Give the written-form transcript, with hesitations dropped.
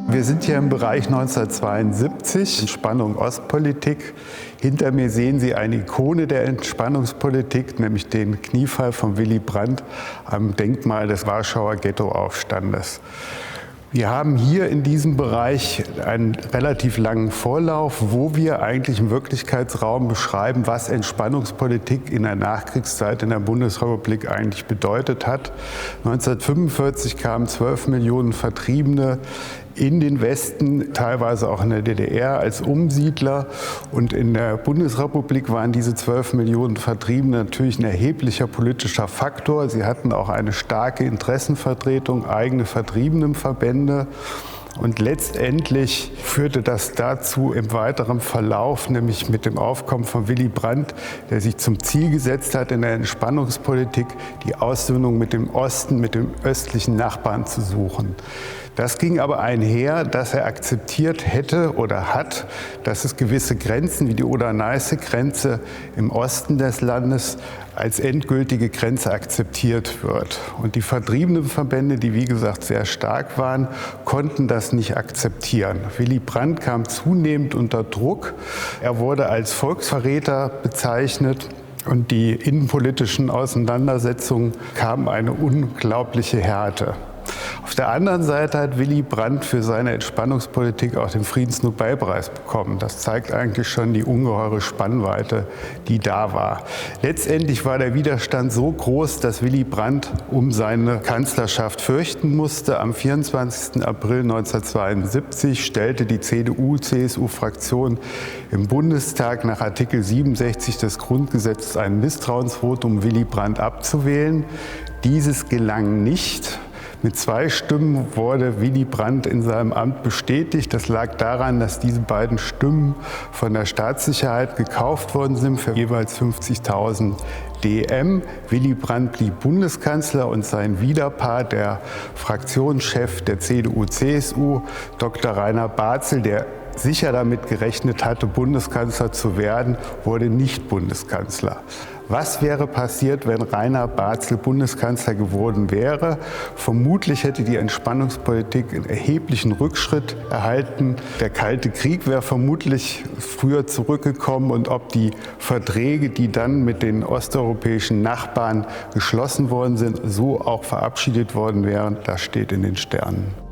Wir sind hier im Bereich 1972, Entspannung Ostpolitik. Hinter mir sehen Sie eine Ikone der Entspannungspolitik, nämlich den Kniefall von Willy Brandt am Denkmal des Warschauer Ghettoaufstandes. Wir haben hier in diesem Bereich einen relativ langen Vorlauf, wo wir eigentlich im Wirklichkeitsraum beschreiben, was Entspannungspolitik in der Nachkriegszeit in der Bundesrepublik eigentlich bedeutet hat. 1945 kamen 12 Millionen Vertriebene in den Westen, teilweise auch in der DDR als Umsiedler. Und in der Bundesrepublik waren diese 12 Millionen Vertriebene natürlich ein erheblicher politischer Faktor. Sie hatten auch eine starke Interessenvertretung, eigene Vertriebenenverbände. Und letztendlich führte das dazu im weiteren Verlauf, nämlich mit dem Aufkommen von Willy Brandt, der sich zum Ziel gesetzt hat, in der Entspannungspolitik die Aussöhnung mit dem Osten, mit dem östlichen Nachbarn zu suchen. Das ging aber einher, dass er akzeptiert hätte oder hat, dass es gewisse Grenzen wie die Oder-Neiße-Grenze im Osten des Landes als endgültige Grenze akzeptiert wird. Und die Vertriebenenverbände, die wie gesagt sehr stark waren, konnten das nicht akzeptieren. Willy Brandt kam zunehmend unter Druck. Er wurde als Volksverräter bezeichnet. Und die innenpolitischen Auseinandersetzungen kamen eine unglaubliche Härte. Auf der anderen Seite hat Willy Brandt für seine Entspannungspolitik auch den Friedensnobelpreis bekommen. Das zeigt eigentlich schon die ungeheure Spannweite, die da war. Letztendlich war der Widerstand so groß, dass Willy Brandt um seine Kanzlerschaft fürchten musste. Am 24. April 1972 stellte die CDU-CSU-Fraktion im Bundestag nach Artikel 67 des Grundgesetzes ein Misstrauensvotum, Willy Brandt abzuwählen. Dieses gelang nicht. Mit 2 Stimmen wurde Willy Brandt in seinem Amt bestätigt. Das lag daran, dass diese beiden Stimmen von der Staatssicherheit gekauft worden sind für jeweils 50.000 DM. Willy Brandt blieb Bundeskanzler und sein Widerpart, der Fraktionschef der CDU-CSU, Dr. Rainer Barzel, der sicher damit gerechnet hatte, Bundeskanzler zu werden, wurde nicht Bundeskanzler. Was wäre passiert, wenn Rainer Barzel Bundeskanzler geworden wäre? Vermutlich hätte die Entspannungspolitik einen erheblichen Rückschritt erhalten. Der Kalte Krieg wäre vermutlich früher zurückgekommen und ob die Verträge, die dann mit den osteuropäischen Nachbarn geschlossen worden sind, so auch verabschiedet worden wären, das steht in den Sternen.